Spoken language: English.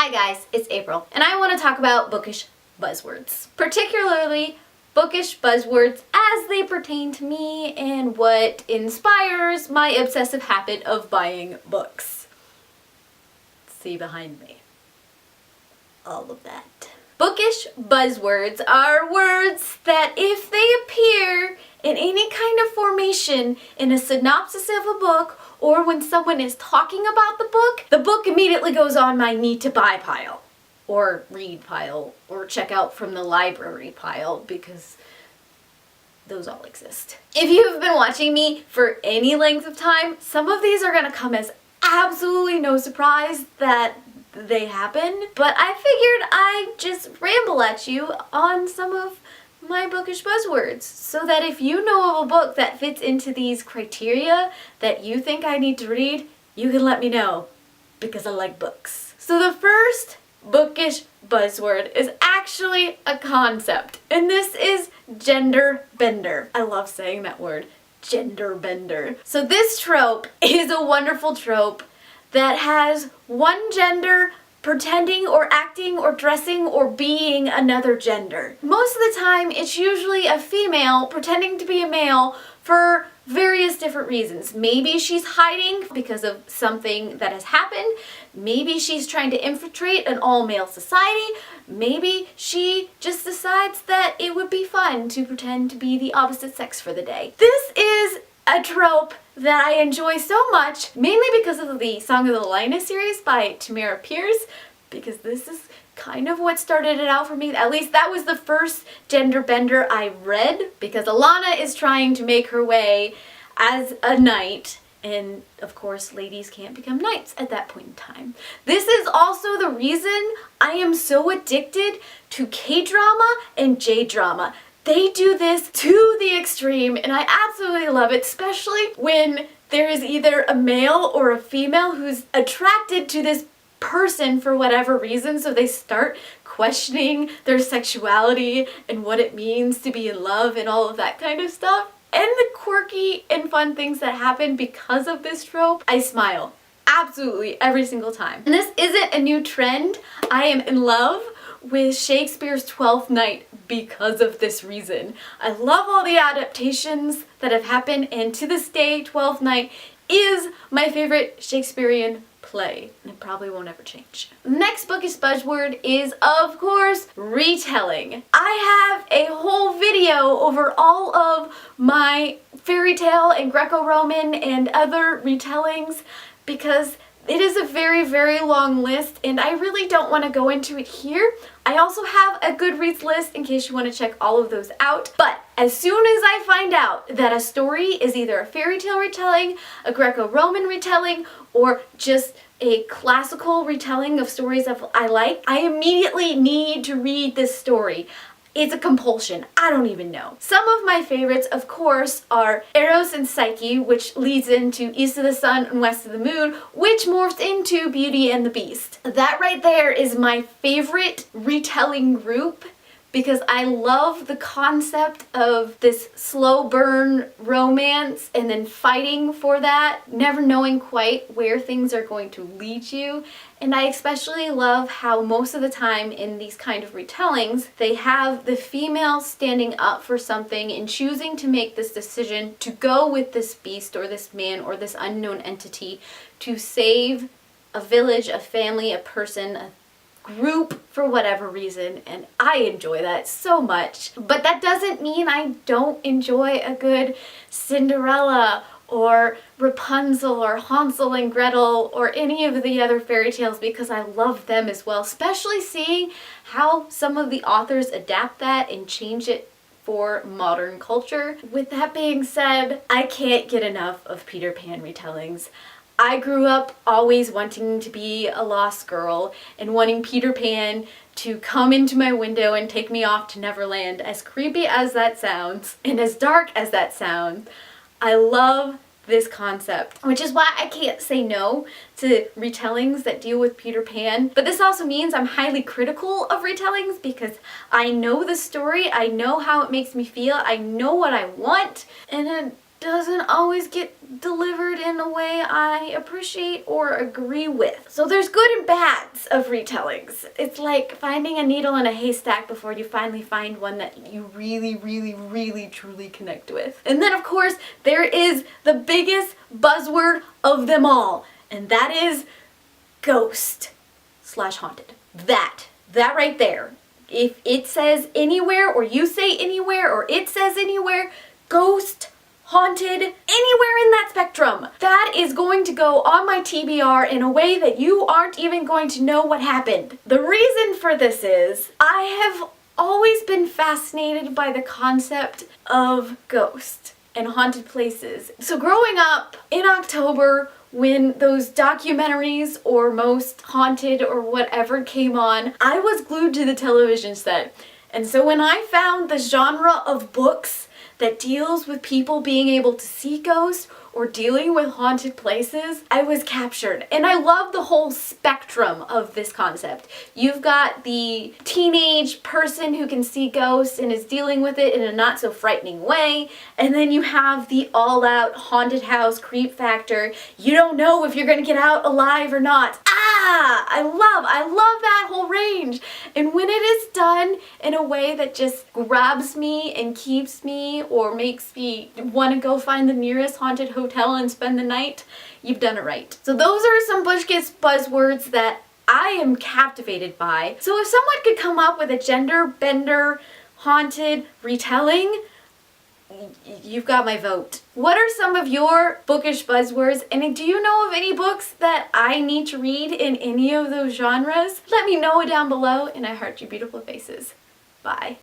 Hi guys, it's April, and I want to talk about bookish buzzwords. Particularly bookish buzzwords as they pertain to me and what inspires my obsessive habit of buying books. See behind me. All of that. Bookish buzzwords are words that if they appear in any kind of formation in a synopsis of a book or when someone is talking about the book immediately goes on my need to buy pile or read pile or check out from the library pile because those all exist. If you have been watching me for any length of time, some of these are going to come as absolutely no surprise that they happen, but I figured I'd just ramble at you on some of my bookish buzzwords so that if you know of a book that fits into these criteria that you think I need to read, you can let me know because I like books. So the first bookish buzzword is actually a concept, and this is gender bender. I love saying that word, gender bender. So this trope is a wonderful trope that has one gender pretending or acting or dressing or being another gender. Most of the time, it's usually a female pretending to be a male for various different reasons. Maybe she's hiding because of something that has happened. Maybe she's trying to infiltrate an all-male society. Maybe she just decides that it would be fun to pretend to be the opposite sex for the day. This is a trope that I enjoy so much, mainly because of the Song of the Lioness series by Tamara Pierce, because this is kind of what started it out for me. At least that was the first gender bender I read, because Alana is trying to make her way as a knight, and of course ladies can't become knights at that point in time. This is also the reason I am so addicted to K-drama and J-drama. They do this to the extreme, and I absolutely love it, especially when there is either a male or a female who's attracted to this person for whatever reason, so they start questioning their sexuality and what it means to be in love and all of that kind of stuff. And the quirky and fun things that happen because of this trope, I smile absolutely every single time. And this isn't a new trend. I am in love with Shakespeare's Twelfth Night because of this reason. I love all the adaptations that have happened, and to this day, Twelfth Night is my favorite Shakespearean play, and it probably won't ever change. Next bookish buzzword is, of course, retelling. I have a whole video over all of my fairy tale and Greco-Roman and other retellings because it is a very, very long list, and I really don't want to go into it here. I also have a Goodreads list in case you want to check all of those out. But as soon as I find out that a story is either a fairy tale retelling, a Greco-Roman retelling, or just a classical retelling of stories that I like, I immediately need to read this story. It's a compulsion. I don't even know. Some of my favorites, of course, are Eros and Psyche, which leads into East of the Sun and West of the Moon, which morphs into Beauty and the Beast. That right there is my favorite retelling group because I love the concept of this slow burn romance and then fighting for that, never knowing quite where things are going to lead you. And I especially love how most of the time in these kind of retellings, they have the female standing up for something and choosing to make this decision to go with this beast or this man or this unknown entity to save a village, a family, a person, a group for whatever reason, and I enjoy that so much. But that doesn't mean I don't enjoy a good Cinderella or Rapunzel or Hansel and Gretel or any of the other fairy tales because I love them as well, especially seeing how some of the authors adapt that and change it for modern culture. With that being said, I can't get enough of Peter Pan retellings. I grew up always wanting to be a lost girl and wanting Peter Pan to come into my window and take me off to Neverland. As creepy as that sounds and as dark as that sounds, I love this concept, which is why I can't say no to retellings that deal with Peter Pan. But this also means I'm highly critical of retellings because I know the story, I know how it makes me feel, I know what I want, and it doesn't always get delivered in a way I appreciate or agree with. So there's good and bads of retellings. It's like finding a needle in a haystack before you finally find one that you really, really, really, truly connect with. And then of course, there is the biggest buzzword of them all, and that is ghost/haunted. That right there. If it says anywhere, or you say anywhere, or it says anywhere, ghost, haunted, anywhere in that spectrum, that is going to go on my TBR in a way that you aren't even going to know what happened. The reason for this is I have always been fascinated by the concept of ghost and haunted places. So growing up in October, when those documentaries or Most Haunted or whatever came on, I was glued to the television set. And so when I found the genre of books that deals with people being able to see ghosts or dealing with haunted places, I was captured. And I love the whole spectrum of this concept. You've got the teenage person who can see ghosts and is dealing with it in a not so frightening way. And then you have the all-out haunted house creep factor. You don't know if you're gonna get out alive or not. I love that whole range. And when it is done in a way that just grabs me and keeps me or makes me want to go find the nearest haunted hotel and spend the night, you've done it right. So those are some Bookish buzzwords that I am captivated by. So if someone could come up with a gender bender haunted retelling, you've got my vote. What are some of your bookish buzzwords, and do you know of any books that I need to read in any of those genres? Let me know down below, and I heart your beautiful faces. Bye.